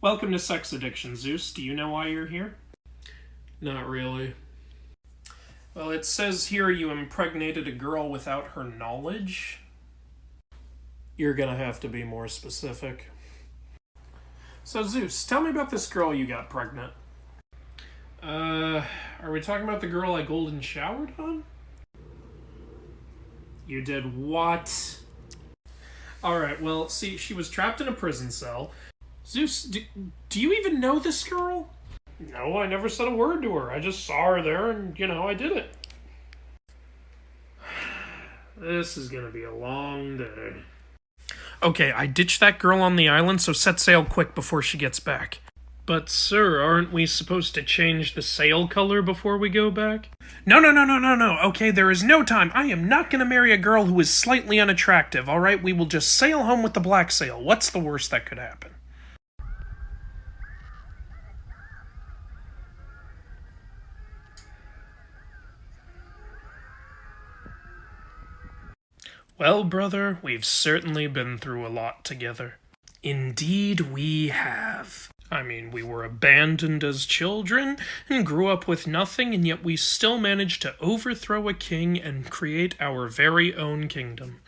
Welcome to Sex Addiction, Zeus. Do you know why you're here? Not really. Well, it says here you impregnated a girl without her knowledge. You're gonna have to be more specific. So, Zeus, tell me about this girl you got pregnant. Are we talking about the girl I golden showered on? You did what? Alright, well, see, she was trapped in a prison cell. Zeus, do you even know this girl? No, I never said a word to her. I just saw her there and, I did it. This is gonna be a long day. Okay, I ditched that girl on the island, so set sail quick before she gets back. But, sir, aren't we supposed to change the sail color before we go back? No. Okay, there is no time. I am not gonna marry a girl who is slightly unattractive, alright? We will just sail home with the black sail. What's the worst that could happen? Well, brother, we've certainly been through a lot together. Indeed we have. I mean, we were abandoned as children and grew up with nothing, and yet we still managed to overthrow a king and create our very own kingdom.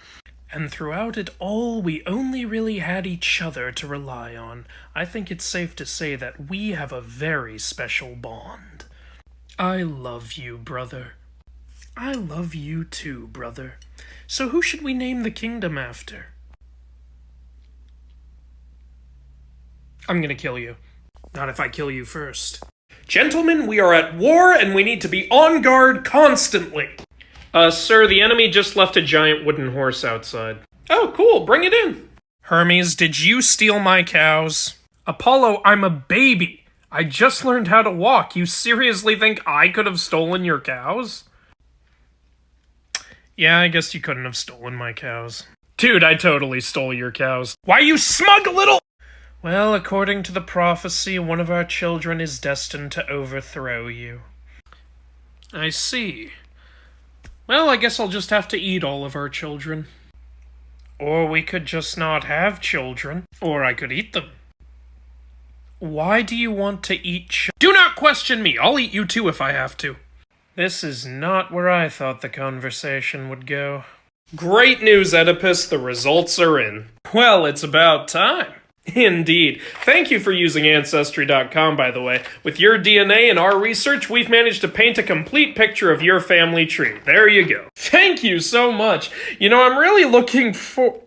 And throughout it all, we only really had each other to rely on. I think it's safe to say that we have a very special bond. I love you, brother. I love you too, brother. So who should we name the kingdom after? I'm gonna kill you. Not if I kill you first. Gentlemen, we are at war and we need to be on guard constantly. Sir, the enemy just left a giant wooden horse outside. Oh, cool, bring it in. Hermes, did you steal my cows? Apollo, I'm a baby. I just learned how to walk. You seriously think I could have stolen your cows? Yeah, I guess you couldn't have stolen my cows. Dude, I totally stole your cows. Why, you smug little— Well, according to the prophecy, one of our children is destined to overthrow you. I see. Well, I guess I'll just have to eat all of our children. Or we could just not have children. Or I could eat them. Why do you want to eat Do not question me! I'll eat you too if I have to. This is not where I thought the conversation would go. Great news, Oedipus. The results are in. Well, it's about time. Indeed. Thank you for using Ancestry.com, by the way. With your DNA and our research, we've managed to paint a complete picture of your family tree. There you go. Thank you so much. I'm really looking for—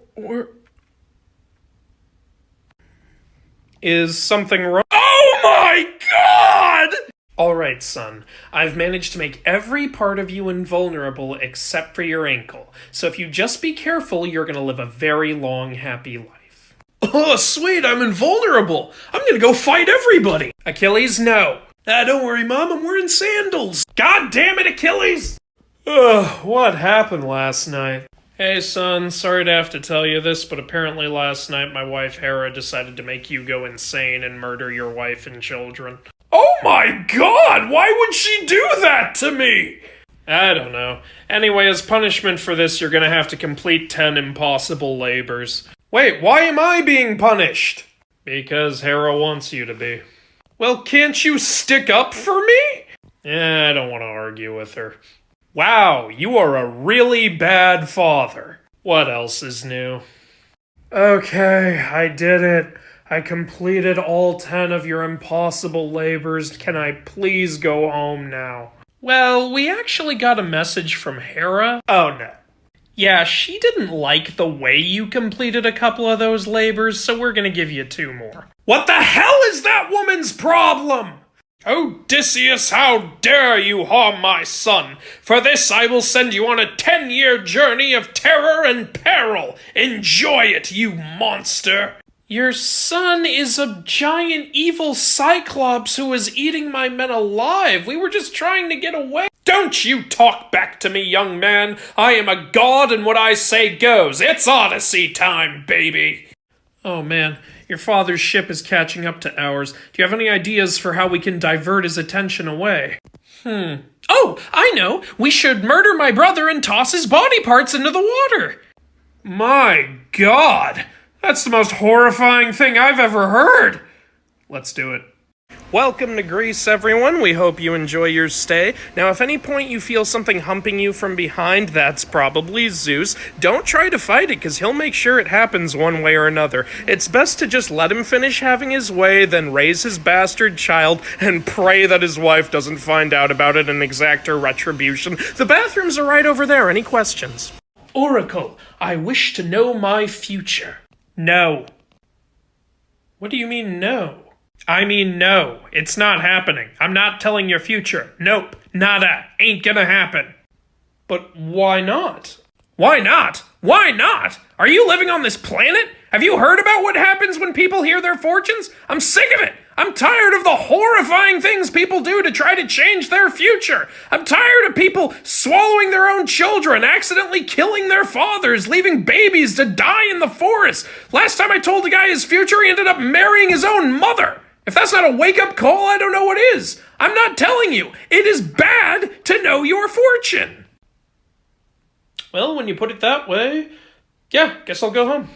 Is something wrong? Oh my god! Alright, son. I've managed to make every part of you invulnerable except for your ankle. So if you just be careful, you're gonna live a very long, happy life. Oh, sweet, I'm invulnerable. I'm gonna go fight everybody. Achilles, no. Don't worry, Mom, I'm wearing sandals. God damn it, Achilles! Ugh, what happened last night? Hey, son, sorry to have to tell you this, but apparently last night my wife Hera decided to make you go insane and murder your wife and children. Oh my god, why would she do that to me? I don't know. Anyway, as punishment for this, you're gonna have to complete 10 impossible labors. Wait, why am I being punished? Because Hera wants you to be. Well, can't you stick up for me? I don't want to argue with her. Wow, you are a really bad father. What else is new? Okay, I did it. I completed all 10 of your impossible labors. Can I please go home now? Well, we actually got a message from Hera. Oh no. Yeah, she didn't like the way you completed a couple of those labors, so we're gonna give you 2 more. What the hell is that woman's problem? Odysseus, how dare you harm my son? For this I will send you on a 10-year journey of terror and peril. Enjoy it, you monster! Your son is a giant evil cyclops who is eating my men alive. We were just trying to get away. Don't you talk back to me, young man. I am a god and what I say goes. It's Odyssey time, baby. Oh man, your father's ship is catching up to ours. Do you have any ideas for how we can divert his attention away? Oh, I know. We should murder my brother and toss his body parts into the water. My god. That's the most horrifying thing I've ever heard. Let's do it. Welcome to Greece, everyone. We hope you enjoy your stay. Now, if any point you feel something humping you from behind, that's probably Zeus. Don't try to fight it, because he'll make sure it happens one way or another. It's best to just let him finish having his way, then raise his bastard child, and pray that his wife doesn't find out about it and exact her retribution. The bathrooms are right over there. Any questions? Oracle, I wish to know my future. No. What do you mean, no? I mean, no, it's not happening. I'm not telling your future. Nope, nada, ain't gonna happen. But why not? Why not? Why not? Are you living on this planet? Have you heard about what happens when people hear their fortunes? I'm sick of it. I'm tired of the horrifying things people do to try to change their future. I'm tired of people swallowing their own children, accidentally killing their fathers, leaving babies to die in the forest. Last time I told a guy his future, he ended up marrying his own mother. If that's not a wake-up call, I don't know what is. I'm not telling you. It is bad to know your fortune. Well, when you put it that way, yeah, guess I'll go home.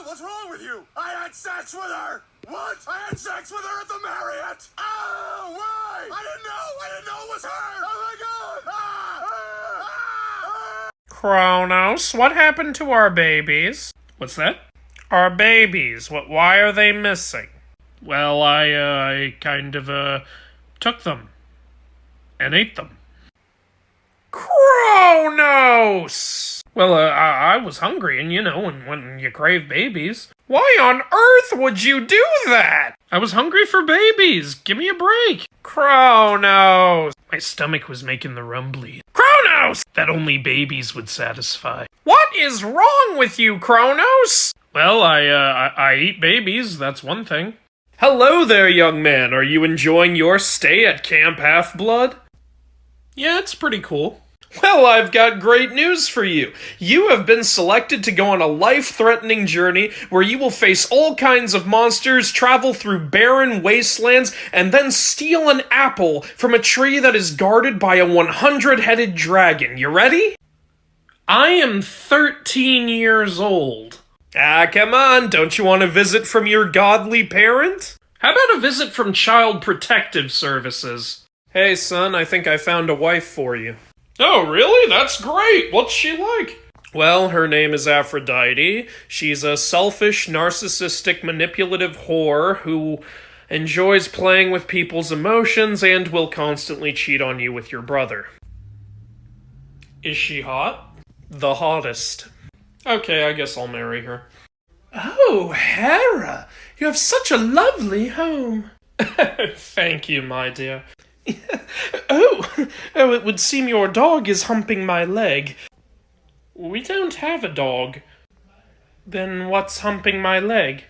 What's wrong with you? I had sex with her! What? I had sex with her at the Marriott! Oh, why? I didn't know it was her! Oh my god! Kronos, what happened to our babies? What's that? Our babies, why are they missing? Well, I kind of, took them. And ate them. Kronos! Well, I was hungry, and when you crave babies. Why on earth would you do that? I was hungry for babies. Give me a break. Kronos! My stomach was making the rumbly. Kronos! That only babies would satisfy. What is wrong with you, Kronos? Well, I eat babies, that's one thing. Hello there, young man. Are you enjoying your stay at Camp Half-Blood? Yeah, it's pretty cool. Well, I've got great news for you. You have been selected to go on a life-threatening journey where you will face all kinds of monsters, travel through barren wastelands, and then steal an apple from a tree that is guarded by a 100-headed dragon. You ready? I am 13 years old. Ah, come on, don't you want a visit from your godly parent? How about a visit from Child Protective Services? Hey, son, I think I found a wife for you. Oh, really? That's great. What's she like? Well, her name is Aphrodite. She's a selfish, narcissistic, manipulative whore who enjoys playing with people's emotions and will constantly cheat on you with your brother. Is she hot? The hottest. Okay, I guess I'll marry her. Oh, Hera, you have such a lovely home. Thank you, my dear. Oh, it would seem your dog is humping my leg. We don't have a dog. Then what's humping my leg?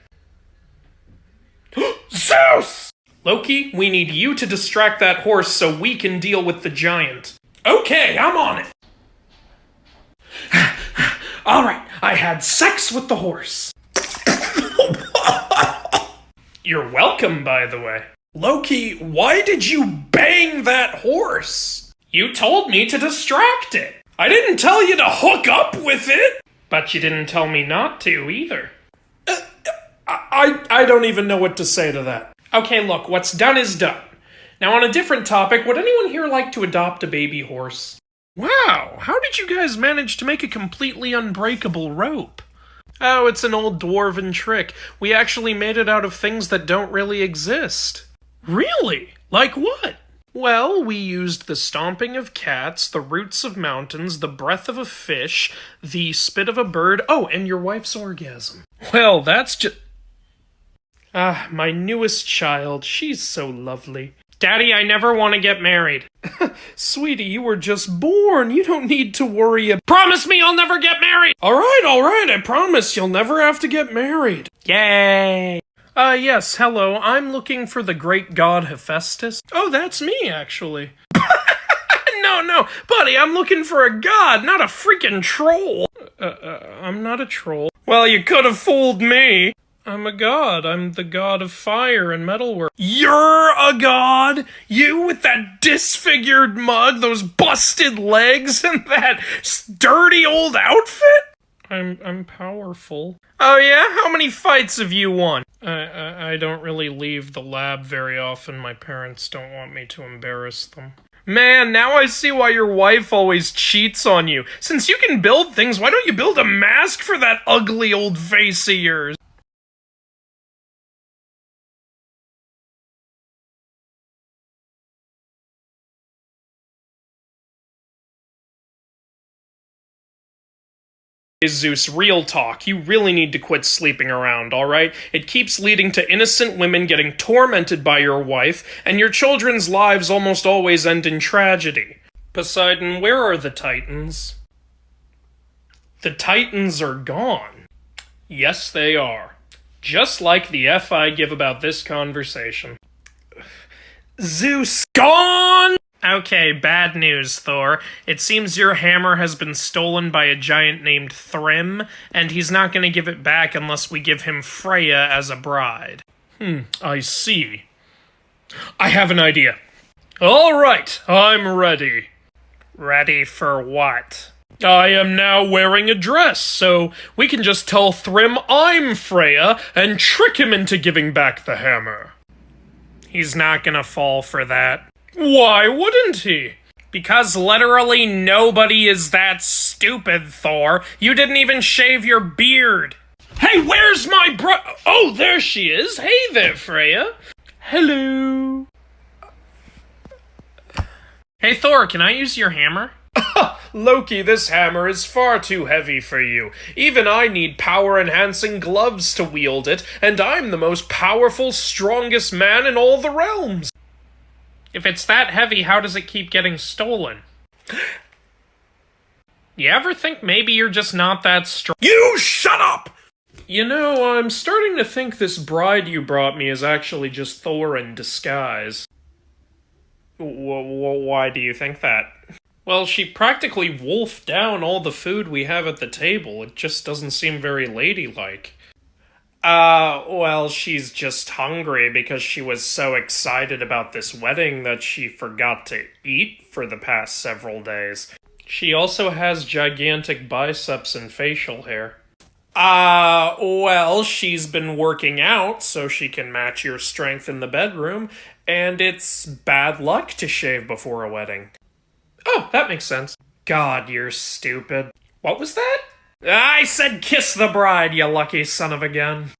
Zeus! Loki, we need you to distract that horse so we can deal with the giant. Okay, I'm on it. All right, I had sex with the horse. You're welcome, by the way. Loki, why did you bang that horse? You told me to distract it. I didn't tell you to hook up with it. But you didn't tell me not to, either. I don't even know what to say to that. Okay, look, what's done is done. Now, on a different topic, would anyone here like to adopt a baby horse? Wow, how did you guys manage to make a completely unbreakable rope? Oh, it's an old dwarven trick. We actually made it out of things that don't really exist. Really? Like what? Well, we used the stomping of cats, the roots of mountains, the breath of a fish, the spit of a bird, oh, and your wife's orgasm. Well, that's just... Ah, my newest child, she's so lovely. Daddy, I never want to get married. Sweetie, you were just born. You don't need to worry. Promise me you'll never get married! All right, I promise you'll never have to get married. Yay! Yes, hello, I'm looking for the great god Hephaestus. Oh, that's me, actually. No, buddy, I'm looking for a god, not a freaking troll. I'm not a troll. Well, you could have fooled me. I'm a god. I'm the god of fire and metalwork. You're a god? You with that disfigured mug, those busted legs, and that dirty old outfit? I'm powerful. Oh yeah? How many fights have you won? I don't really leave the lab very often. My parents don't want me to embarrass them. Man, now I see why your wife always cheats on you. Since you can build things, why don't you build a mask for that ugly old face of yours? Zeus, real talk, you really need to quit sleeping around, alright? It keeps leading to innocent women getting tormented by your wife, and your children's lives almost always end in tragedy. Poseidon, where are the Titans? The Titans are gone. Yes, they are. Just like the F I give about this conversation. Zeus, gone! Okay, bad news, Thor. It seems your hammer has been stolen by a giant named Thrym, and he's not going to give it back unless we give him Freya as a bride. I see. I have an idea. All right, I'm ready. Ready for what? I am now wearing a dress, so we can just tell Thrym I'm Freya and trick him into giving back the hammer. He's not going to fall for that. Why wouldn't he? Because literally nobody is that stupid, Thor. You didn't even shave your beard. Hey, where's my Oh, there she is. Hey there, Freya. Hello. Hey, Thor, can I use your hammer? Loki, this hammer is far too heavy for you. Even I need power-enhancing gloves to wield it, and I'm the most powerful, strongest man in all the realms. If it's that heavy, how does it keep getting stolen? You ever think maybe you're just not that strong? You shut up! You know, I'm starting to think this bride you brought me is actually just Thor in disguise. Why do you think that? Well, she practically wolfed down all the food we have at the table. It just doesn't seem very ladylike. Well, she's just hungry because she was so excited about this wedding that she forgot to eat for the past several days. She also has gigantic biceps and facial hair. Well, she's been working out so she can match your strength in the bedroom, and it's bad luck to shave before a wedding. Oh, that makes sense. God, you're stupid. What was that? I said kiss the bride, you lucky son of a gun.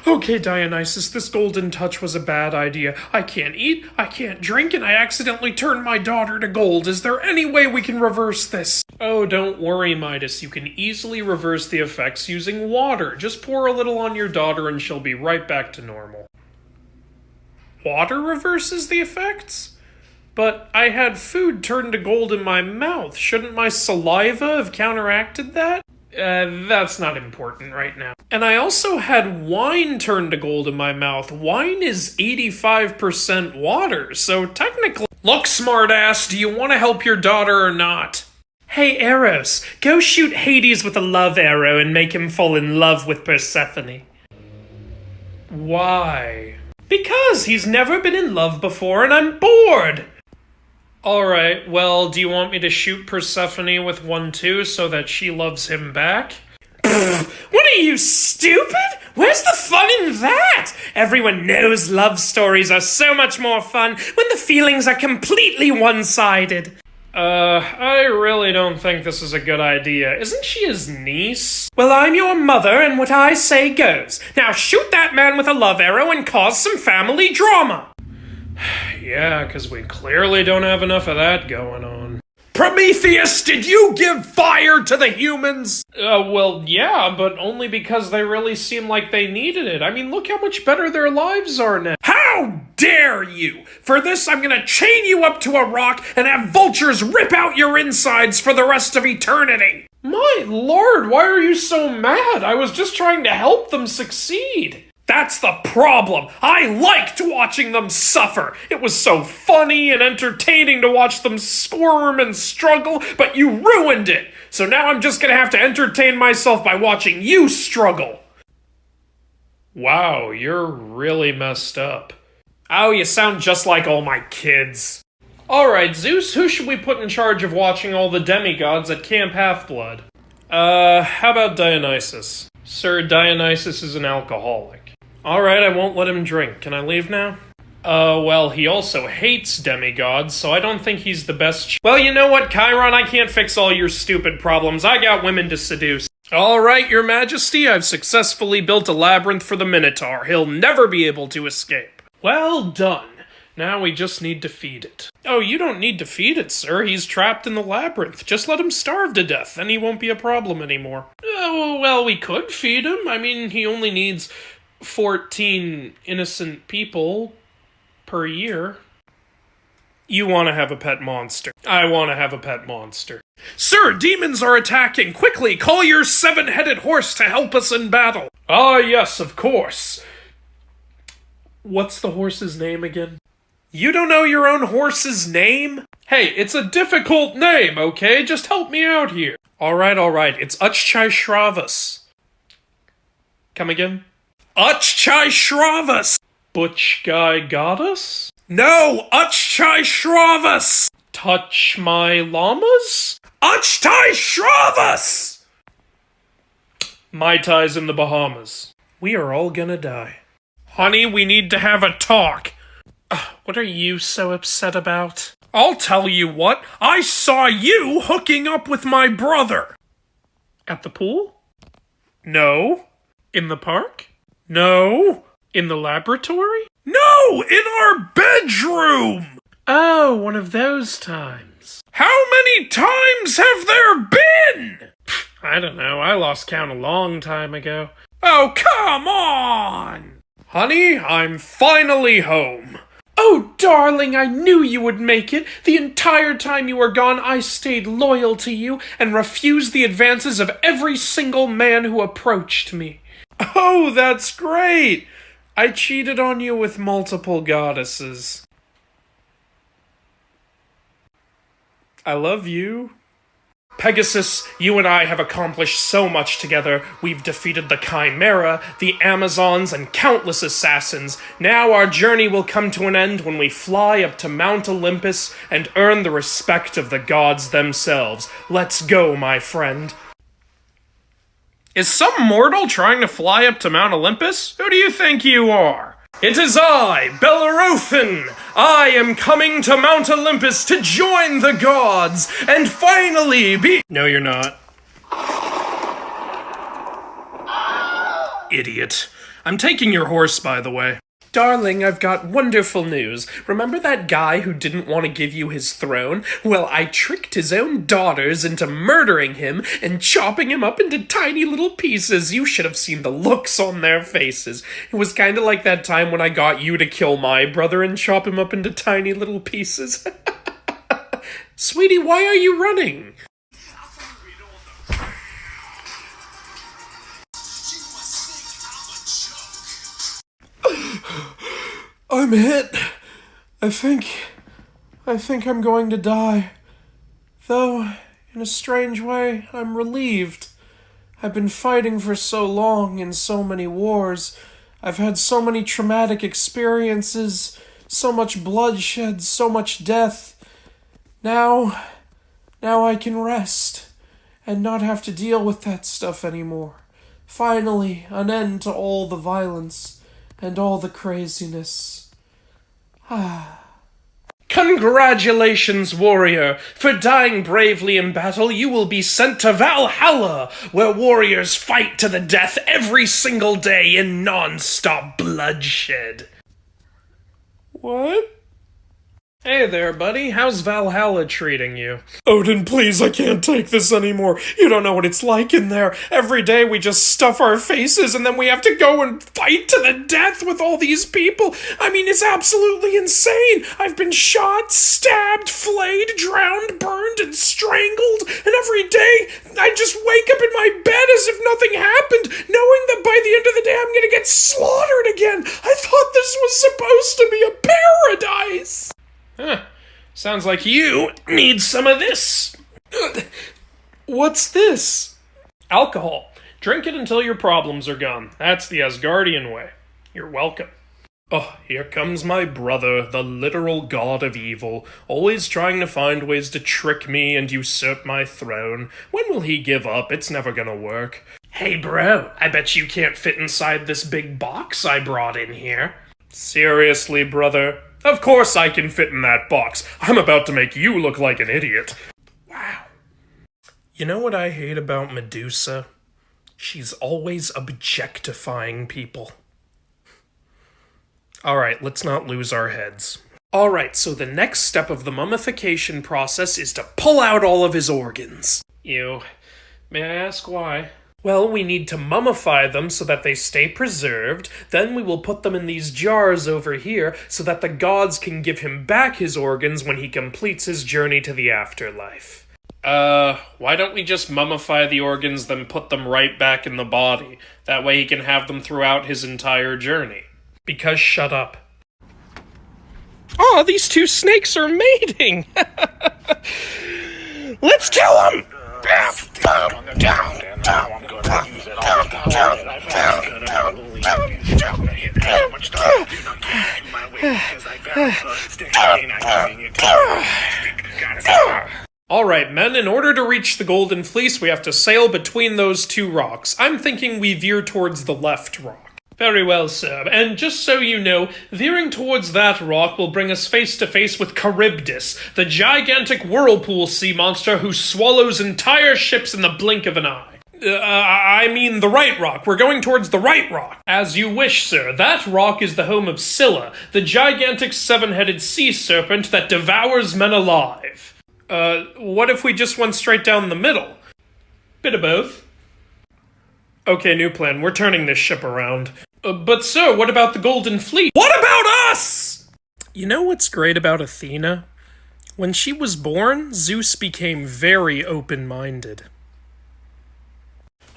Okay, Dionysus, this golden touch was a bad idea. I can't eat, I can't drink, and I accidentally turned my daughter to gold. Is there any way we can reverse this? Oh, don't worry, Midas. You can easily reverse the effects using water. Just pour a little on your daughter and she'll be right back to normal. Water reverses the effects? But I had food turn to gold in my mouth. Shouldn't my saliva have counteracted that? That's not important right now. And I also had wine turn to gold in my mouth. Wine is 85% water, so technically... Look, smartass, do you want to help your daughter or not? Hey, Eros, go shoot Hades with a love arrow and make him fall in love with Persephone. Why? Because he's never been in love before and I'm bored! Alright, well, do you want me to shoot Persephone with one too so that she loves him back? What are you, stupid? Where's the fun in that? Everyone knows love stories are so much more fun when the feelings are completely one-sided. I really don't think this is a good idea. Isn't she his niece? Well, I'm your mother, and what I say goes. Now shoot that man with a love arrow and cause some family drama. Yeah, because we clearly don't have enough of that going on. Prometheus, did you give fire to the humans? Well, yeah, but only because they really seem like they needed it. I mean, look how much better their lives are now. How dare you! For this, I'm gonna chain you up to a rock and have vultures rip out your insides for the rest of eternity! My lord, why are you so mad? I was just trying to help them succeed. That's the problem. I liked watching them suffer. It was so funny and entertaining to watch them squirm and struggle, but you ruined it. So now I'm just gonna have to entertain myself by watching you struggle. Wow, you're really messed up. Oh, you sound just like all my kids. Alright, Zeus, who should we put in charge of watching all the demigods at Camp Half-Blood? How about Dionysus? Sir, Dionysus is an alcoholic. Alright, I won't let him drink. Can I leave now? Well, he also hates demigods, so I don't think he's the best Well, you know what, Chiron? I can't fix all your stupid problems. I got women to seduce. Alright, your majesty, I've successfully built a labyrinth for the Minotaur. He'll never be able to escape. Well done. Now we just need to feed it. Oh, you don't need to feed it, sir. He's trapped in the labyrinth. Just let him starve to death, then he won't be a problem anymore. Oh, well, we could feed him. I mean, he only needs 14 innocent people per year. You want to have a pet monster. I want to have a pet monster. Sir, demons are attacking! Quickly, call your 7-headed horse to help us in battle! Ah, yes, of course. What's the horse's name again? You don't know your own horse's name? Hey, it's a difficult name, okay? Just help me out here. Alright. It's Uchchai-Shravas. Come again? Uchchai-Shravas! Butch Guy Goddess? No! Uchchai-Shravas! Touch My Llamas? Uchchai-Shravas! Mai Tais in the Bahamas. We are all gonna die. Honey, we need to have a talk. What are you so upset about? I'll tell you what. I saw you hooking up with my brother. At the pool? No. In the park? No. In the laboratory? No! In our bedroom! Oh, one of those times. How many times have there been? I don't know. I lost count a long time ago. Oh, come on! Honey, I'm finally home. Oh, darling, I knew you would make it. The entire time you were gone, I stayed loyal to you and refused the advances of every single man who approached me. Oh, that's great! I cheated on you with multiple goddesses. I love you. Pegasus, you and I have accomplished so much together. We've defeated the Chimera, the Amazons, and countless assassins. Now our journey will come to an end when we fly up to Mount Olympus and earn the respect of the gods themselves. Let's go, my friend. Is some mortal trying to fly up to Mount Olympus? Who do you think you are? It is I, Bellerophon! I am coming to Mount Olympus to join the gods, and finally be— No, you're not. Idiot. I'm taking your horse, by the way. Darling, I've got wonderful news. Remember that guy who didn't want to give you his throne? Well, I tricked his own daughters into murdering him and chopping him up into tiny little pieces. You should have seen the looks on their faces. It was kind of like that time when I got you to kill my brother and chop him up into tiny little pieces. Sweetie, why are you running? I'm hit. I think I'm going to die. Though, in a strange way, I'm relieved. I've been fighting for so long in so many wars. I've had so many traumatic experiences, so much bloodshed, so much death. Now I can rest and not have to deal with that stuff anymore. Finally, an end to all the violence and all the craziness. Congratulations, warrior! For dying bravely in battle, you will be sent to Valhalla, where warriors fight to the death every single day in non-stop bloodshed. What? Hey there, buddy. How's Valhalla treating you? Odin, please, I can't take this anymore. You don't know what it's like in there. Every day we just stuff our faces and then we have to go and fight to the death with all these people. I mean, it's absolutely insane. I've been shot, stabbed, flayed, drowned, burned, and strangled. And every day I just wake up in my bed as if nothing happened, knowing that by the end of the day I'm gonna get slaughtered again. I thought this was supposed to be a paradise. Huh. Sounds like you need some of this. What's this? Alcohol. Drink it until your problems are gone. That's the Asgardian way. You're welcome. Oh, here comes my brother, the literal god of evil, always trying to find ways to trick me and usurp my throne. When will he give up? It's never gonna work. Hey bro, I bet you can't fit inside this big box I brought in here. Seriously, brother? Of course I can fit in that box. I'm about to make you look like an idiot. Wow. You know what I hate about Medusa? She's always objectifying people. Alright, let's not lose our heads. Alright, so the next step of the mummification process is to pull out all of his organs. Ew. May I ask why? Well, we need to mummify them so that they stay preserved. Then we will put them in these jars over here so that the gods can give him back his organs when he completes his journey to the afterlife. Why don't we just mummify the organs, then put them right back in the body? That way he can have them throughout his entire journey. Because shut up. Oh, these two snakes are mating! Let's kill them! Alright, men, in order to reach the Golden Fleece, we have to sail between those two rocks. I'm thinking we veer towards the left rock. Very well, sir. And just so you know, veering towards that rock will bring us face to face with Charybdis, the gigantic whirlpool sea monster who swallows entire ships in the blink of an eye. I mean the right rock. We're going towards the right rock. As you wish, sir. That rock is the home of Scylla, the gigantic seven-headed sea serpent that devours men alive. What if we just went straight down the middle? Bit of both. Okay, new plan. We're turning this ship around. But sir, what about the Golden Fleet? What about us? You know what's great about Athena? When she was born, Zeus became very open-minded.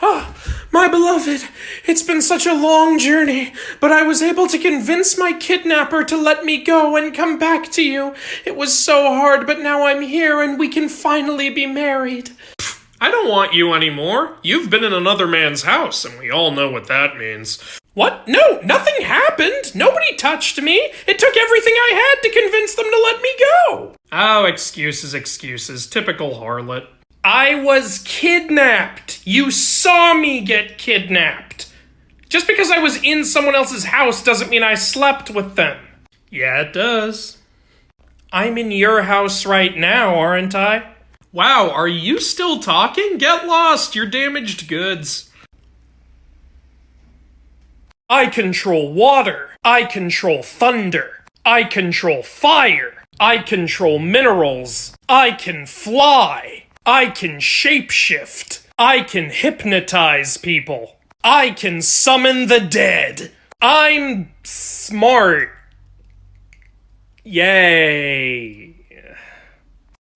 Ah, my beloved, it's been such a long journey, but I was able to convince my kidnapper to let me go and come back to you. It was so hard, but now I'm here and we can finally be married. I don't want you anymore. You've been in another man's house, and we all know what that means. What? No, nothing happened. Nobody touched me. It took everything I had to convince them to let me go. Oh, excuses, excuses. Typical harlot. I was kidnapped. You saw me get kidnapped. Just because I was in someone else's house doesn't mean I slept with them. Yeah, it does. I'm in your house right now, aren't I? Wow, are you still talking? Get lost, you're damaged goods. I control water. I control thunder. I control fire. I control minerals. I can fly. I can shapeshift. I can hypnotize people. I can summon the dead. I'm smart. Yay.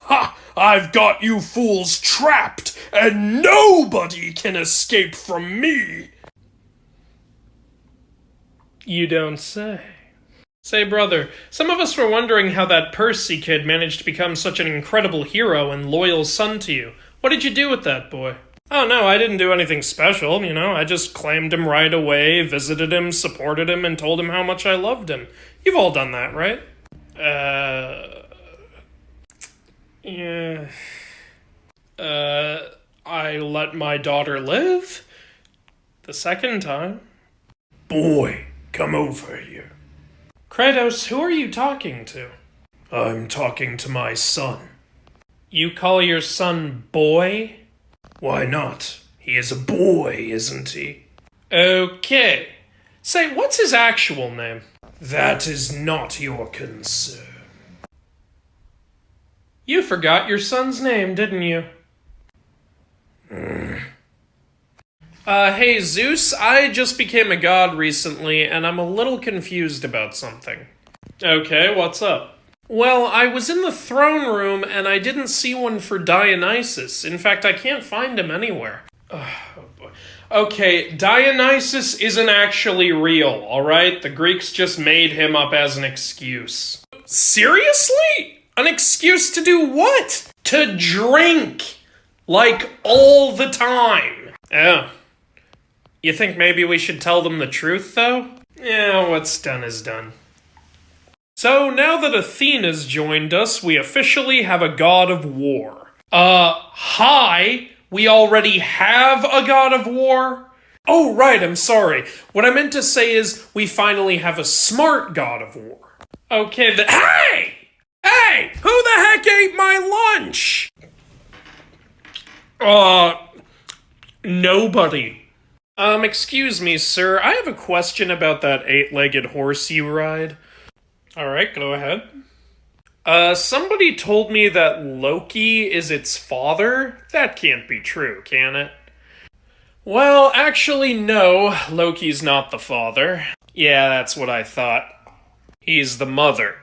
Ha! I've got you fools trapped, and nobody can escape from me! You don't say. Say, brother, some of us were wondering how that Percy kid managed to become such an incredible hero and loyal son to you. What did you do with that boy? Oh, no, I didn't do anything special, I just claimed him right away, visited him, supported him, and told him how much I loved him. You've all done that, right? Yeah. I let my daughter live? The second time. Boy, come over here. Kratos, who are you talking to? I'm talking to my son. You call your son boy? Why not? He is a boy, isn't he? Okay. Say, what's his actual name? That is not your concern. You forgot your son's name, didn't you? Hey, Zeus, I just became a god recently, and I'm a little confused about something. Okay, what's up? Well, I was in the throne room, and I didn't see one for Dionysus. In fact, I can't find him anywhere. Oh, boy. Okay, Dionysus isn't actually real, alright? The Greeks just made him up as an excuse. Seriously? An excuse to do what? To drink! Like, all the time. Oh. You think maybe we should tell them the truth, though? Yeah, what's done is done. So, now that Athena's joined us, we officially have a god of war. Hi! We already have a god of war? Oh, right, I'm sorry. What I meant to say is, we finally have a smart god of war. Okay, Hey! Hey! Who the heck ate my lunch? Nobody. Excuse me, sir. I have a question about that 8-legged horse you ride. Alright, go ahead. Somebody told me that Loki is its father. That can't be true, can it? Well, actually, no. Loki's not the father. Yeah, that's what I thought. He's the mother.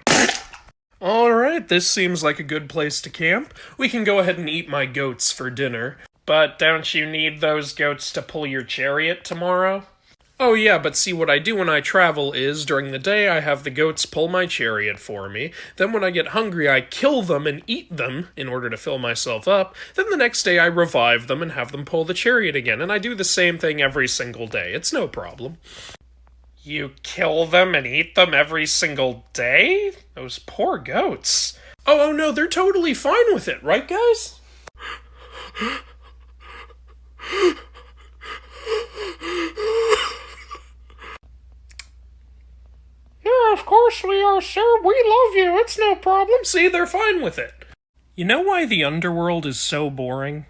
Alright, this seems like a good place to camp. We can go ahead and eat my goats for dinner. But don't you need those goats to pull your chariot tomorrow? Oh yeah, but see, what I do when I travel is, during the day I have the goats pull my chariot for me, then when I get hungry I kill them and eat them in order to fill myself up, then the next day I revive them and have them pull the chariot again, and I do the same thing every single day. It's no problem. You kill them and eat them every single day? Those poor goats. Oh no, they're totally fine with it, right guys? Yeah, of course we are, sir. We love you. It's no problem. See, they're fine with it. You know why the underworld is so boring?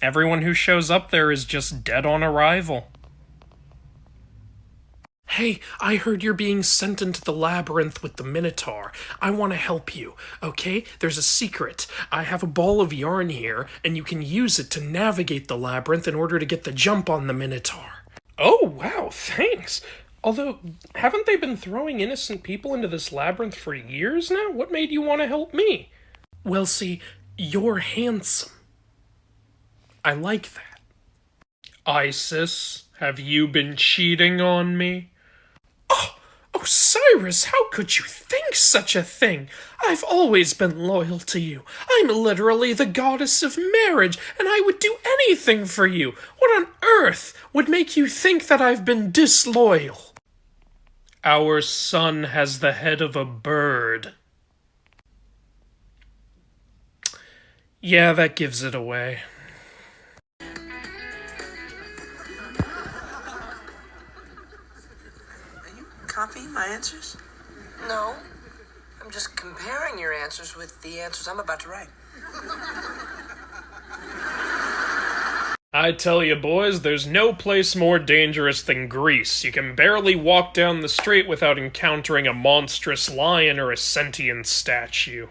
Everyone who shows up there is just dead on arrival. Hey, I heard you're being sent into the labyrinth with the Minotaur. I want to help you, okay? There's a secret. I have a ball of yarn here, and you can use it to navigate the labyrinth in order to get the jump on the Minotaur. Oh, wow, thanks. Although, haven't they been throwing innocent people into this labyrinth for years now? What made you want to help me? Well, see, you're handsome. I like that. Isis, have you been cheating on me? Oh, Cyrus, how could you think such a thing? I've always been loyal to you. I'm literally the goddess of marriage, and I would do anything for you. What on earth would make you think that I've been disloyal? Our son has the head of a bird. Yeah, that gives it away. Copying my answers? No. I'm just comparing your answers with the answers I'm about to write. I tell you, boys, there's no place more dangerous than Greece. You can barely walk down the street without encountering a monstrous lion or a sentient statue.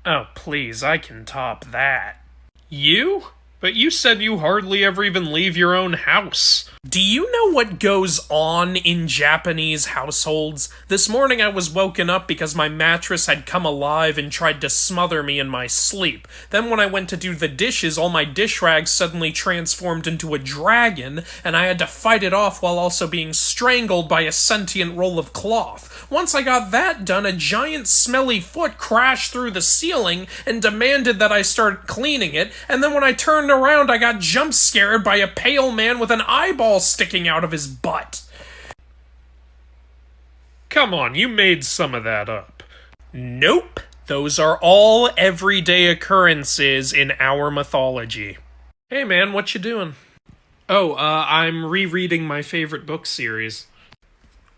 Oh, please, I can top that. You? But you said you hardly ever even leave your own house. Do you know what goes on in Japanese households? This morning I was woken up because my mattress had come alive and tried to smother me in my sleep. Then when I went to do the dishes, all my dish rags suddenly transformed into a dragon, and I had to fight it off while also being strangled by a sentient roll of cloth. Once I got that done, a giant smelly foot crashed through the ceiling and demanded that I start cleaning it, and then when I turned around I got jump scared by a pale man with an eyeball sticking out of his butt. Come on, you made some of that up. Nope. Those are all everyday occurrences in our mythology. Hey man, what you doing? Oh, I'm rereading my favorite book series.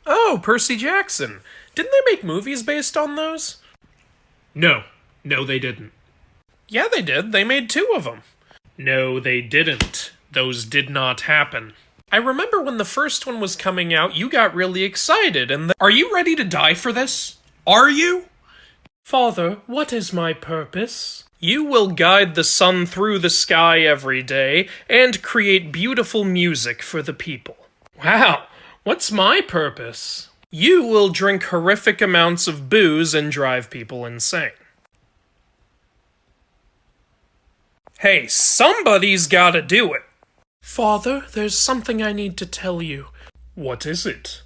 Oh, Percy Jackson. Didn't they make movies based on those? No, they didn't. Yeah, they did. They made 2 of them. No, they didn't. Those did not happen. I remember when the first one was coming out, you got really excited, and Are you ready to die for this? Are you? Father, what is my purpose? You will guide the sun through the sky every day and create beautiful music for the people. Wow, what's my purpose? You will drink horrific amounts of booze and drive people insane. Hey, somebody's gotta do it. Father, there's something I need to tell you. What is it?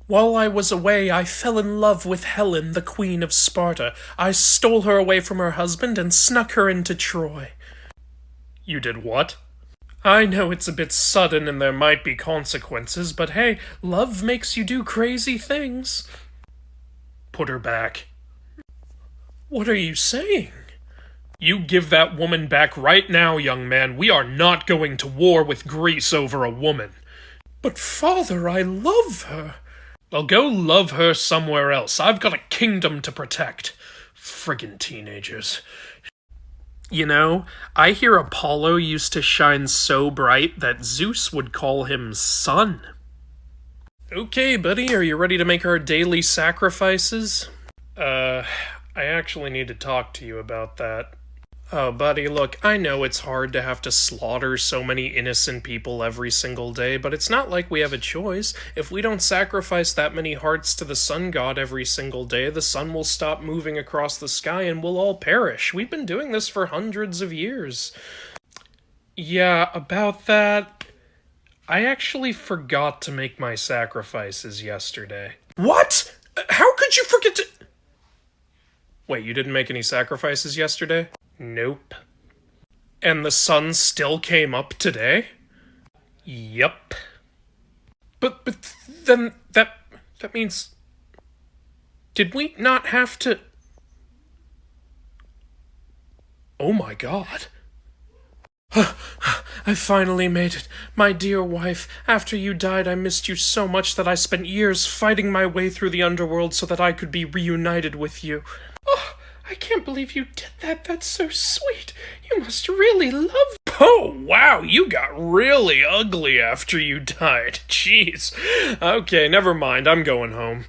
While I was away, I fell in love with Helen, the Queen of Sparta. I stole her away from her husband and snuck her into Troy. You did what? I know it's a bit sudden and there might be consequences, but hey, love makes you do crazy things. Put her back. What are you saying? You give that woman back right now, young man. We are not going to war with Greece over a woman. But father, I love her. Well, go love her somewhere else. I've got a kingdom to protect. Friggin' teenagers. You know, I hear Apollo used to shine so bright that Zeus would call him sun. Okay, buddy, are you ready to make our daily sacrifices? I actually need to talk to you about that. Oh, buddy, look, I know it's hard to have to slaughter so many innocent people every single day, but it's not like we have a choice. If we don't sacrifice that many hearts to the sun god every single day, the sun will stop moving across the sky and we'll all perish. We've been doing this for hundreds of years. Yeah, about that, I actually forgot to make my sacrifices yesterday. What? How could you forget to... Wait, you didn't make any sacrifices yesterday? Nope. And the sun still came up today? Yep. But then that means... Did we not have to... Oh my god. I finally made it. My dear wife, after you died I missed you so much that I spent years fighting my way through the underworld so that I could be reunited with you. Oh, I can't believe you did that. That's so sweet. You must really love... Oh, wow, you got really ugly after you died. Jeez. Okay, never mind. I'm going home.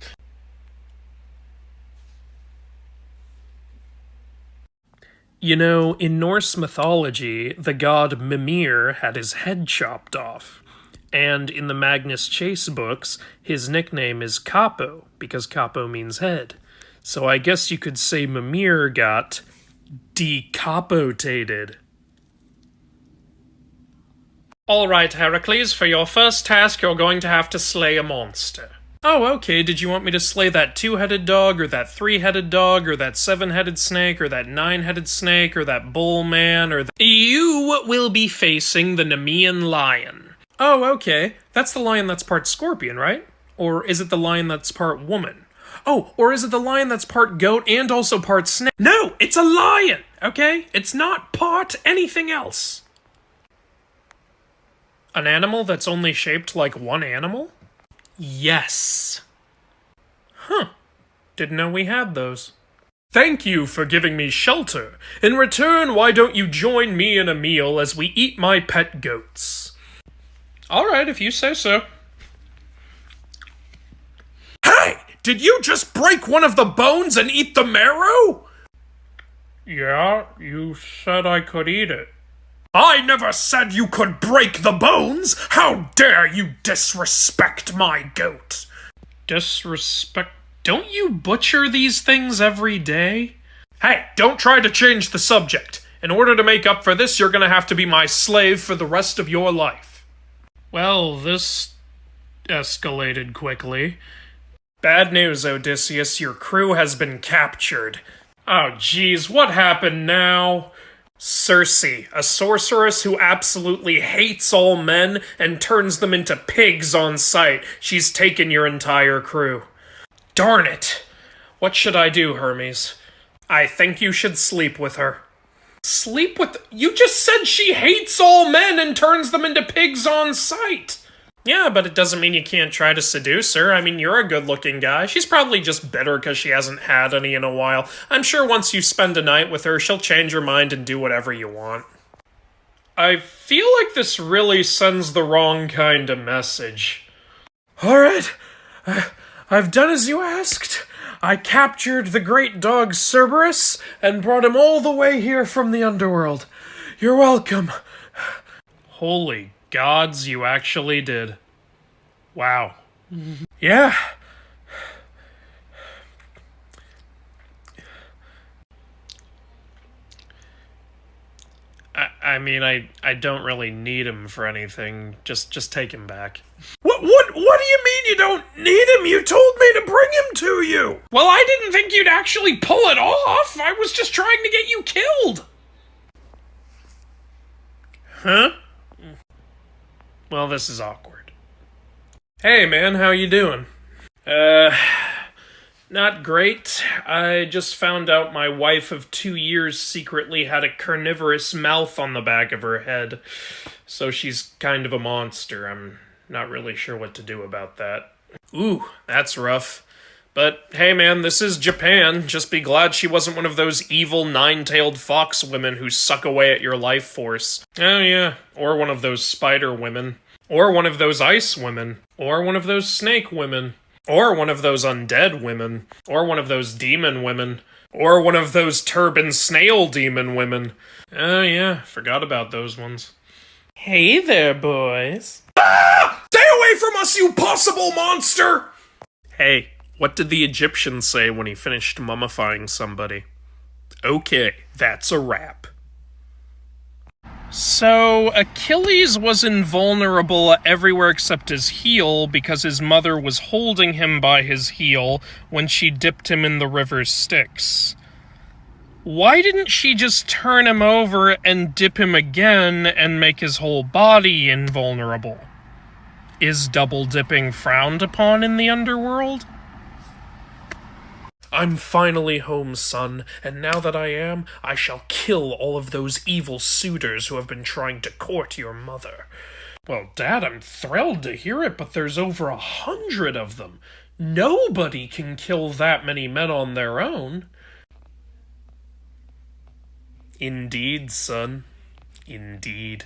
You know, in Norse mythology, the god Mimir had his head chopped off. And in the Magnus Chase books, his nickname is Capo, because capo means head. So I guess you could say Mimir got decapitated. Alright, Heracles, for your first task you're going to have to slay a monster. Oh, okay, did you want me to slay that 2-headed dog, or that 3-headed dog, or that 7-headed snake, or that 9-headed snake, or that bull man, or the... You will be facing the Nemean lion. Oh, okay, that's the lion that's part scorpion, right? Or is it the lion that's part woman? Oh, or is it the lion that's part goat and also part snake? No, it's a lion, okay? It's not part anything else. An animal that's only shaped like one animal? Yes. Huh. Didn't know we had those. Thank you for giving me shelter. In return, why don't you join me in a meal as we eat my pet goats? Alright, if you say so. Hey! Did you just break one of the bones and eat the marrow? Yeah, you said I could eat it. I never said you could break the bones! How dare you disrespect my goat! Disrespect? Don't you butcher these things every day? Hey, don't try to change the subject. In order to make up for this, you're gonna have to be my slave for the rest of your life. Well, this escalated quickly. Bad news, Odysseus. Your crew has been captured. Oh, geez, what happened now? Circe, a sorceress who absolutely hates all men and turns them into pigs on sight. She's taken your entire crew. Darn it. What should I do, Hermes? I think you should sleep with her. Sleep with... You just said she hates all men and turns them into pigs on sight. Yeah, but it doesn't mean you can't try to seduce her. I mean, you're a good-looking guy. She's probably just bitter because she hasn't had any in a while. I'm sure once you spend a night with her, she'll change her mind and do whatever you want. I feel like this really sends the wrong kind of message. Alright, I've done as you asked. I captured the great dog Cerberus and brought him all the way here from the underworld. You're welcome. Holy gods, you actually did. Wow. Yeah. I mean, I don't really need him for anything. Just take him back. What do you mean you don't need him? You told me to bring him to you! Well, I didn't think you'd actually pull it off. I was just trying to get you killed. Huh? Well, this is awkward. Hey, man, how you doing? Not great. I just found out my wife of 2 years secretly had a carnivorous mouth on the back of her head. So she's kind of a monster. I'm not really sure what to do about that. Ooh, that's rough. But hey man, this is Japan. Just be glad she wasn't one of those evil nine-tailed fox women who suck away at your life force. Oh yeah, or one of those spider women. Or one of those ice women. Or one of those snake women. Or one of those undead women. Or one of those demon women. Or one of those turban snail demon women. Oh yeah, forgot about those ones. Hey there, boys. Stay away from us, you possible monster! Hey, what did the Egyptian say when he finished mummifying somebody? Okay, that's a wrap. So, Achilles was invulnerable everywhere except his heel because his mother was holding him by his heel when she dipped him in the river Styx. Why didn't she just turn him over and dip him again and make his whole body invulnerable? Is double dipping frowned upon in the underworld? I'm finally home, son, and now that I am, I shall kill all of those evil suitors who have been trying to court your mother. Well, Dad, I'm thrilled to hear it, but there's over 100 of them. Nobody can kill that many men on their own. Indeed, son. Indeed.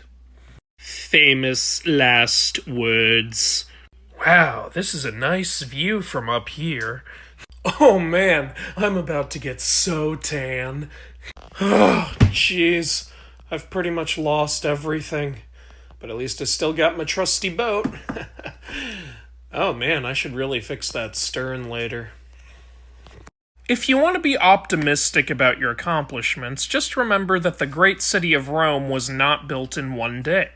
Famous last words. Wow, this is a nice view from up here. Oh man, I'm about to get so tan. Oh, jeez. I've pretty much lost everything. But at least I still got my trusty boat. Oh man, I should really fix that stern later. If you want to be optimistic about your accomplishments, just remember that the great city of Rome was not built in one day.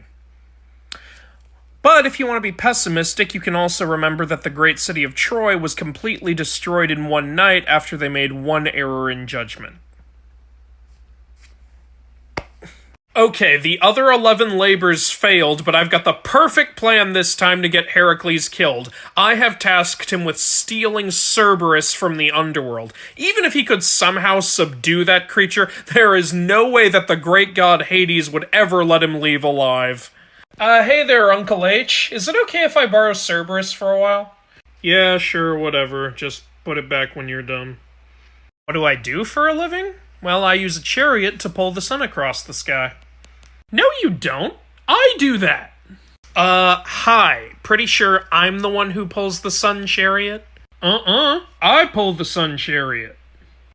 But if you want to be pessimistic, you can also remember that the great city of Troy was completely destroyed in one night after they made one error in judgment. Okay, the other 11 labors failed, but I've got the perfect plan this time to get Heracles killed. I have tasked him with stealing Cerberus from the underworld. Even if he could somehow subdue that creature, there is no way that the great god Hades would ever let him leave alive. Hey there, Uncle H. Is it okay if I borrow Cerberus for a while? Yeah, sure, whatever. Just put it back when you're done. What do I do for a living? Well, I use a chariot to pull the sun across the sky. No, you don't. I do that. Hi. Pretty sure I'm the one who pulls the sun chariot? I pull the sun chariot.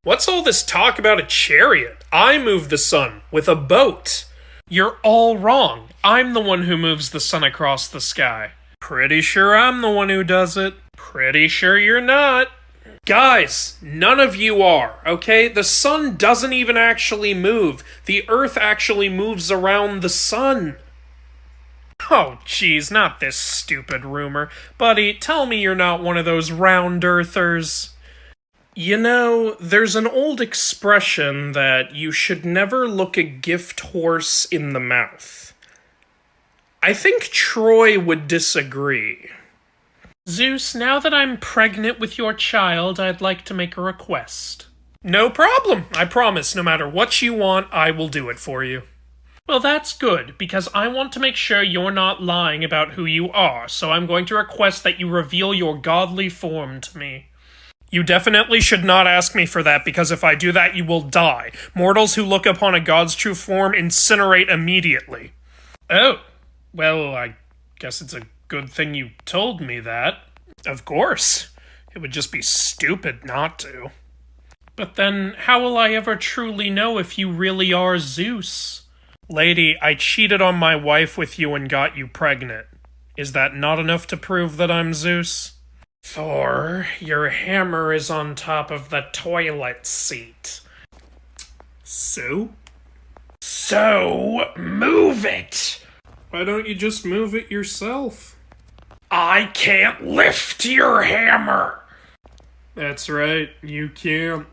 What's all this talk about a chariot? I move the sun with a boat. You're all wrong. I'm the one who moves the sun across the sky. Pretty sure I'm the one who does it. Pretty sure you're not. Guys, none of you are, okay? The sun doesn't even actually move. The earth actually moves around the sun. Oh, geez, not this stupid rumor. Buddy, tell me you're not one of those round earthers. You know, there's an old expression that you should never look a gift horse in the mouth. I think Troy would disagree. Zeus, now that I'm pregnant with your child, I'd like to make a request. No problem. I promise, no matter what you want, I will do it for you. Well, that's good, because I want to make sure you're not lying about who you are, so I'm going to request that you reveal your godly form to me. You definitely should not ask me for that, because if I do that, you will die. Mortals who look upon a god's true form incinerate immediately. Oh, well, I guess it's a good thing you told me that. Of course. It would just be stupid not to. But then, how will I ever truly know if you really are Zeus? Lady, I cheated on my wife with you and got you pregnant. Is that not enough to prove that I'm Zeus? Thor, your hammer is on top of the toilet seat. So? So, move it! Why don't you just move it yourself? I can't lift your hammer! That's right, you can't.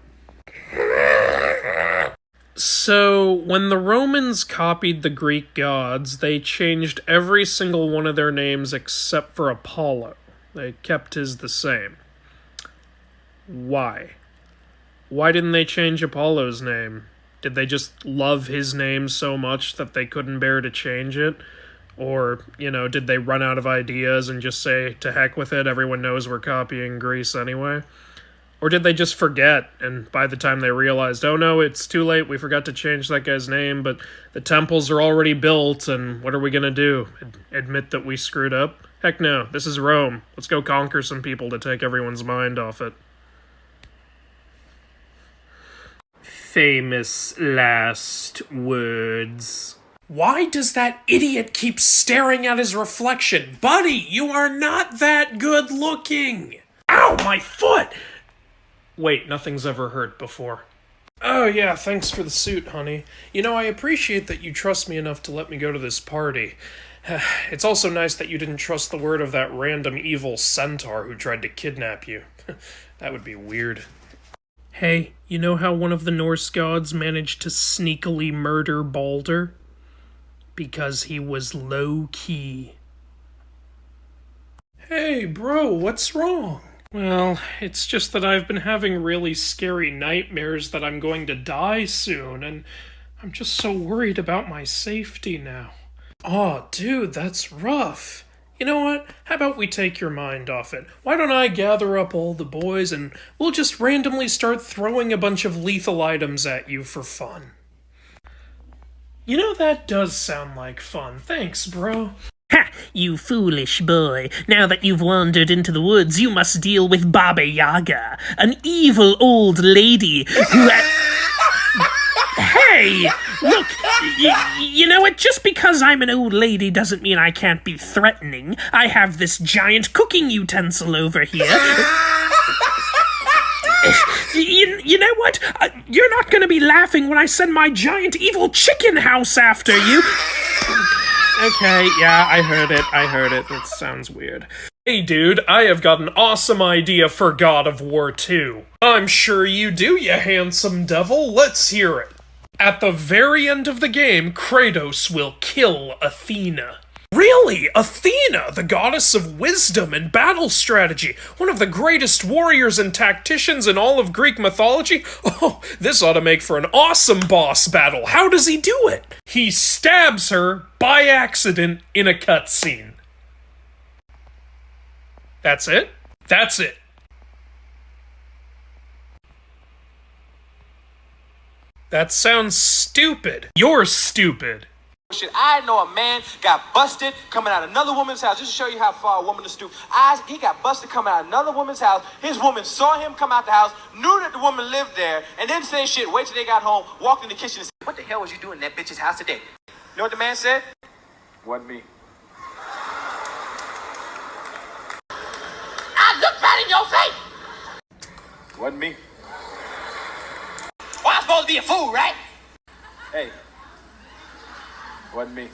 So, when the Romans copied the Greek gods, they changed every single one of their names except for Apollo. They kept his the same. Why? Why didn't they change Apollo's name? Did they just love his name so much that they couldn't bear to change it? Or, did they run out of ideas and just say, to heck with it, everyone knows we're copying Greece anyway? Or did they just forget, and by the time they realized, oh no, it's too late, we forgot to change that guy's name, but the temples are already built, and what are we gonna do? Admit that we screwed up? Heck no, this is Rome. Let's go conquer some people to take everyone's mind off it. Famous last words. Why does that idiot keep staring at his reflection? Buddy, you are not that good looking! Ow, my foot! Wait, nothing's ever hurt before. Oh yeah, thanks for the suit, honey. I appreciate that you trust me enough to let me go to this party. It's also nice that you didn't trust the word of that random evil centaur who tried to kidnap you. That would be weird. Hey, you know how one of the Norse gods managed to sneakily murder Balder? Because he was low-key. Hey, bro, what's wrong? Well, it's just that I've been having really scary nightmares that I'm going to die soon, and I'm just so worried about my safety now. Aw, dude, that's rough. You know what? How about we take your mind off it? Why don't I gather up all the boys and we'll just randomly start throwing a bunch of lethal items at you for fun? That does sound like fun. Thanks, bro. Ha! You foolish boy. Now that you've wandered into the woods, you must deal with Baba Yaga, an evil old lady who Hey! Look, you know what? Just because I'm an old lady doesn't mean I can't be threatening. I have this giant cooking utensil over here. You know what? You're not going to be laughing when I send my giant evil chicken house after you. Okay, yeah, I heard it. It sounds weird. Hey dude, I have got an awesome idea for God of War 2. I'm sure you do, you handsome devil. Let's hear it. At the very end of the game, Kratos will kill Athena. Really? Athena, the goddess of wisdom and battle strategy, one of the greatest warriors and tacticians in all of Greek mythology? Oh, this ought to make for an awesome boss battle. How does he do it? He stabs her by accident in a cutscene. That's it? That's it. That sounds stupid. You're stupid. Shit, I know a man got busted coming out of another woman's house. Just to show you how far a woman is stoop. He got busted coming out of another woman's house. His woman saw him come out the house, knew that the woman lived there, and then said shit, wait till they got home, walked in the kitchen and said, what the hell was you doing in that bitch's house today? You know what the man said? Wasn't me. I looked right in your face. Wasn't me. Well, I'm supposed to be a fool, right? Hey. Wasn't me.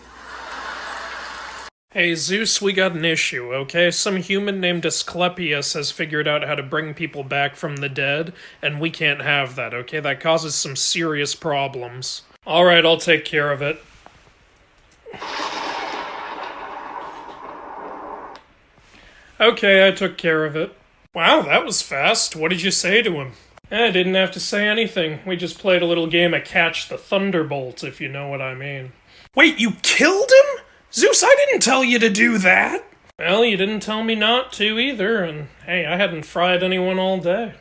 Hey, Zeus, we got an issue, okay? Some human named Asclepius has figured out how to bring people back from the dead, and we can't have that, okay? That causes some serious problems. Alright, I'll take care of it. Okay, I took care of it. Wow, that was fast. What did you say to him? I didn't have to say anything. We just played a little game of Catch the Thunderbolt, if you know what I mean. Wait, you killed him? Zeus, I didn't tell you to do that! Well, you didn't tell me not to either, and hey, I hadn't fried anyone all day.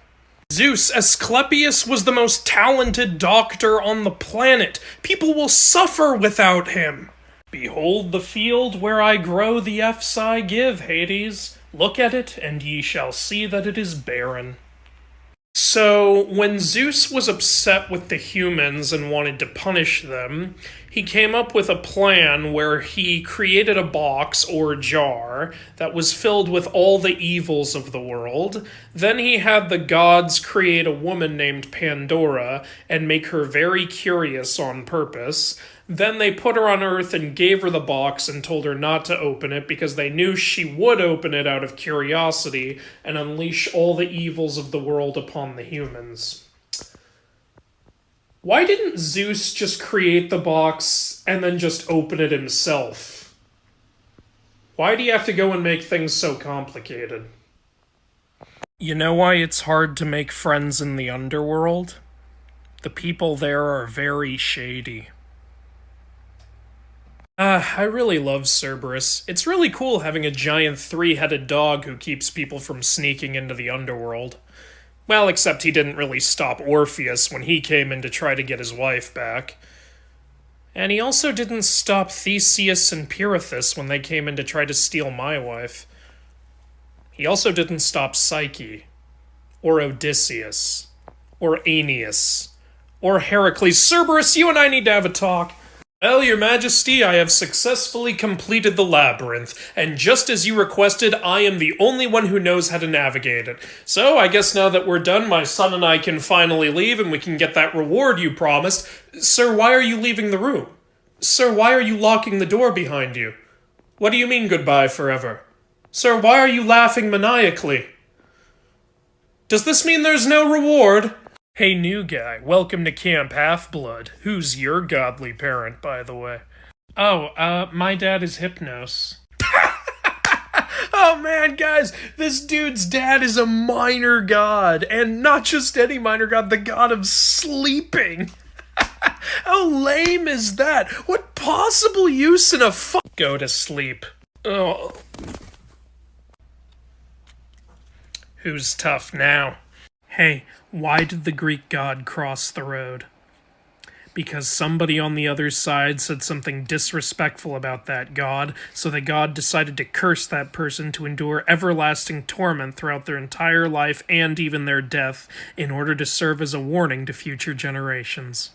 Zeus, Asclepius was the most talented doctor on the planet. People will suffer without him. Behold the field where I grow the F's I give, Hades. Look at it, and ye shall see that it is barren. So, when Zeus was upset with the humans and wanted to punish them, he came up with a plan where he created a box or jar that was filled with all the evils of the world. Then he had the gods create a woman named Pandora and make her very curious on purpose. Then they put her on Earth and gave her the box and told her not to open it because they knew she would open it out of curiosity and unleash all the evils of the world upon the humans. Why didn't Zeus just create the box and then just open it himself? Why do you have to go and make things so complicated? You know why it's hard to make friends in the underworld? The people there are very shady. I really love Cerberus. It's really cool having a giant three-headed dog who keeps people from sneaking into the underworld. Well, except he didn't really stop Orpheus when he came in to try to get his wife back. And he also didn't stop Theseus and Pirithous when they came in to try to steal my wife. He also didn't stop Psyche, or Odysseus, or Aeneas, or Heracles. Cerberus, you and I need to have a talk. Well, your majesty, I have successfully completed the labyrinth, and just as you requested, I am the only one who knows how to navigate it. So, I guess now that we're done, my son and I can finally leave and we can get that reward you promised. Sir, why are you leaving the room? Sir, why are you locking the door behind you? What do you mean goodbye forever? Sir, why are you laughing maniacally? Does this mean there's no reward? Hey, new guy, welcome to Camp Half-Blood. Who's your godly parent, by the way? Oh, my dad is Hypnos. Oh man, guys, this dude's dad is a minor god, and not just any minor god, the god of sleeping. How lame is that? What possible use in a Go to sleep. Oh. Who's tough now? Hey, why did the Greek god cross the road? Because somebody on the other side said something disrespectful about that god, so the god decided to curse that person to endure everlasting torment throughout their entire life and even their death, in order to serve as a warning to future generations.